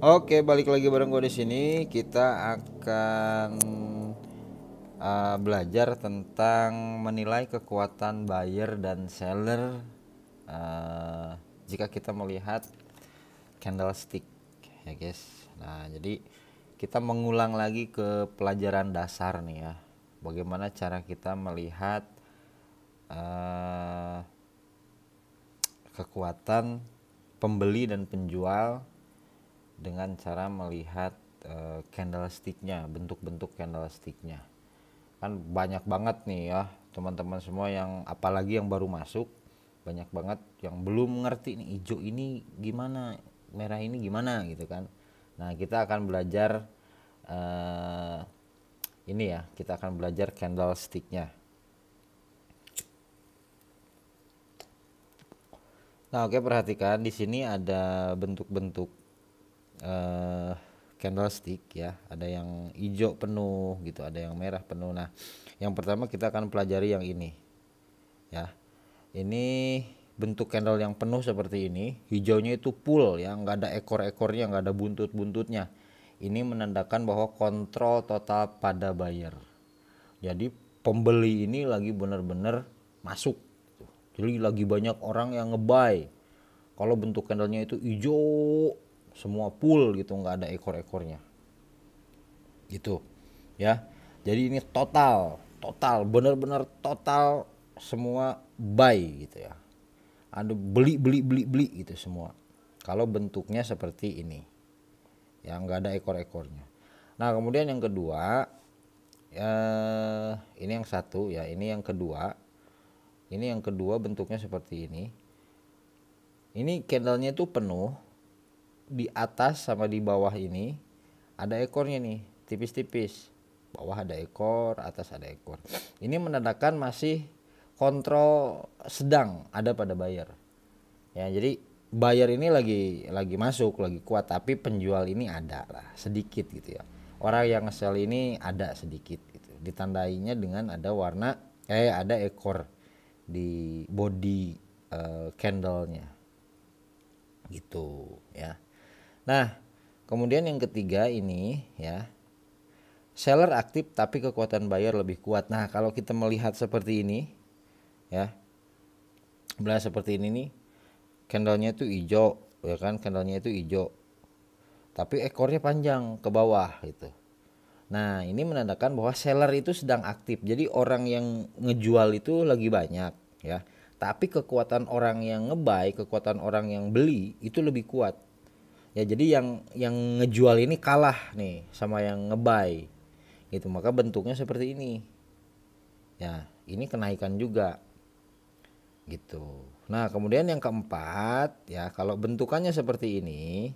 Oke, balik lagi bareng gue di sini. Kita akan belajar tentang menilai kekuatan buyer dan seller jika kita melihat candlestick, ya guys. Nah, jadi kita mengulang lagi ke pelajaran dasar nih ya. Bagaimana cara kita melihat uh, kekuatan pembeli dan penjual dengan cara melihat candlesticknya, bentuk-bentuk candlesticknya. Kan banyak banget nih ya teman-teman semua, yang apalagi yang baru masuk, banyak banget yang belum ngerti nih hijau ini gimana, merah ini gimana gitu kan. Nah, kita akan belajar ini ya, kita akan belajar candlesticknya. Nah, oke, perhatikan di sini ada bentuk-bentuk candlestick ya. Ada yang hijau penuh gitu, ada yang merah penuh. Nah, yang pertama kita akan pelajari yang ini ya. Ini bentuk candle yang penuh seperti ini. Hijaunya itu full ya, nggak ada ekor-ekornya, nggak ada buntut-buntutnya. Ini menandakan bahwa kontrol total pada buyer. Jadi pembeli ini lagi benar-benar masuk. Jadi lagi banyak orang yang ngebuy. Kalau bentuk candlenya itu hijau semua full gitu, nggak ada ekor-ekornya gitu ya. Jadi ini total benar-benar total, semua buy gitu ya. Ada beli gitu semua kalau bentuknya seperti ini ya, nggak ada ekor-ekornya. Nah, kemudian yang kedua ini yang satu ya, ini yang kedua bentuknya seperti ini. Ini candlenya itu penuh, di atas sama di bawah ini ada ekornya nih, tipis-tipis. Bawah ada ekor, atas ada ekor. Ini menandakan masih kontrol sedang ada pada buyer. Ya, jadi buyer ini lagi masuk, lagi kuat, tapi penjual ini ada lah sedikit gitu ya. Orang yang nge-sell ini ada sedikit gitu. Ditandainya dengan ada warna ada ekor di body candlenya gitu ya. Nah, kemudian yang ketiga ini ya, seller aktif tapi kekuatan buyer lebih kuat. Nah, kalau kita melihat seperti ini ya, melihat seperti ini nih, candlenya itu hijau ya kan, candlenya itu hijau tapi ekornya panjang ke bawah gitu. Nah, ini menandakan bahwa seller itu sedang aktif. Jadi orang yang ngejual itu lagi banyak ya, tapi kekuatan orang yang ngebuy, kekuatan orang yang beli itu lebih kuat. Ya, jadi yang ngejual ini kalah nih sama yang ngebuy gitu, maka bentuknya seperti ini ya. Ini kenaikan juga gitu. Nah, kemudian yang keempat ya, kalau bentukannya seperti ini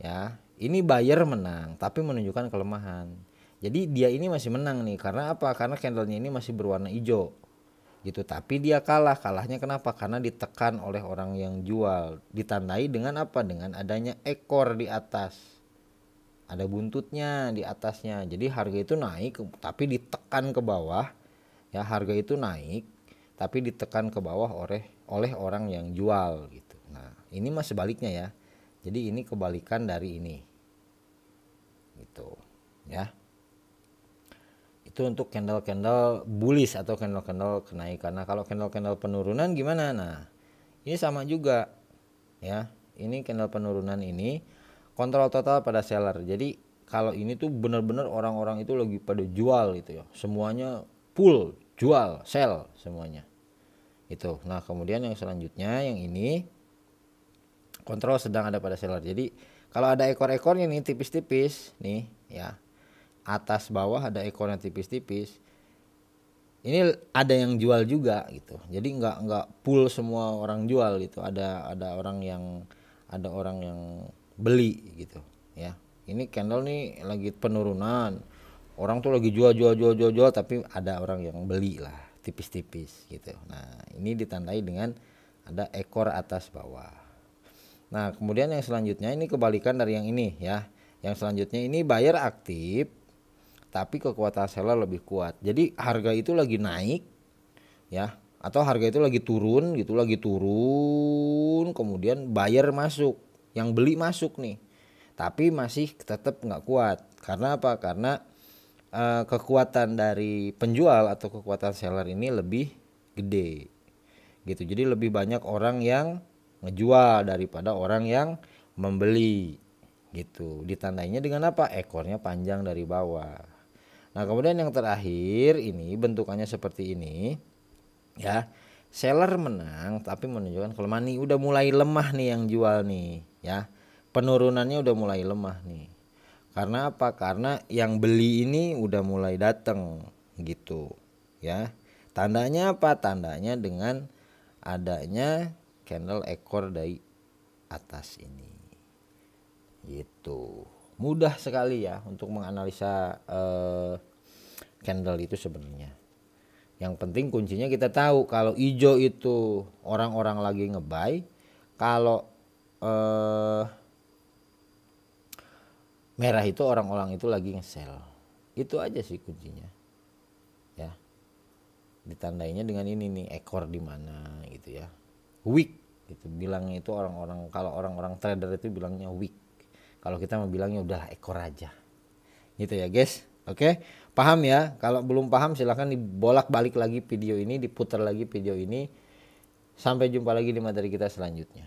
ya, ini buyer menang tapi menunjukkan kelemahan. Jadi dia ini masih menang nih, karena apa? Karena candlenya ini masih berwarna hijau gitu, tapi dia kalahnya kenapa? Karena ditekan oleh orang yang jual. Ditandai dengan apa? Dengan adanya ekor di atas, ada buntutnya di atasnya. Jadi harga itu naik tapi ditekan ke bawah ya, harga itu naik tapi ditekan ke bawah oleh orang yang jual gitu. Nah, ini mah sebaliknya ya. Jadi ini kebalikan dari ini gitu ya. Itu untuk candle-candle bullish atau candle-candle kenaikan. Nah, kalau candle-candle penurunan gimana? Nah, ini sama juga ya. Ini candle penurunan ini kontrol total pada seller. Jadi kalau ini tuh benar-benar orang-orang itu lagi pada jual gitu ya. Semuanya full jual, sell semuanya. Itu. Nah, kemudian yang selanjutnya yang ini kontrol sedang ada pada seller. Jadi kalau ada ekor-ekornya nih tipis-tipis nih ya, atas bawah ada ekornya tipis-tipis, ini ada yang jual juga gitu. Jadi nggak full semua orang jual gitu, ada orang yang beli gitu ya. Ini candle nih lagi penurunan, orang tuh lagi jual tapi ada orang yang beli lah tipis-tipis gitu. Nah, ini ditandai dengan ada ekor atas bawah. Nah, kemudian yang selanjutnya ini kebalikan dari yang ini ya. Yang selanjutnya ini buyer aktif tapi kekuatan seller lebih kuat. Jadi harga itu lagi naik ya, atau harga itu lagi turun gitu, lagi turun, kemudian buyer masuk, yang beli masuk nih. tapi masih tetap nggak kuat. Karena apa? Karena kekuatan dari penjual atau kekuatan seller ini lebih gede gitu. Jadi lebih banyak orang yang ngejual daripada orang yang membeli gitu. Ditandainya dengan apa? Ekornya panjang dari bawah. Nah kemudian yang terakhir ini bentukannya seperti ini ya. Seller menang tapi menunjukkan kelemahan nih, udah mulai lemah nih yang jual nih ya. Penurunannya udah mulai lemah nih. Karena apa? Karena yang beli ini udah mulai datang gitu ya. Tandanya apa? Tandanya dengan adanya candle ekor dari atas ini. Gitu. Mudah sekali ya untuk menganalisa candle itu sebenarnya. Yang penting kuncinya kita tahu kalau hijau itu orang-orang lagi nge-buy, kalau merah itu orang-orang itu lagi nge-sell. Itu aja sih kuncinya. Ya. Ditandainya dengan ini nih, ekor di mana gitu ya. Wick gitu bilangnya, itu orang-orang, kalau orang-orang trader itu bilangnya wick. Kalau kita mau bilangnya udahlah ekor aja. Gitu ya, guys. Oke, paham ya? Kalau belum paham silahkan dibolak-balik lagi video ini, diputar lagi video ini. Sampai jumpa lagi di materi kita selanjutnya.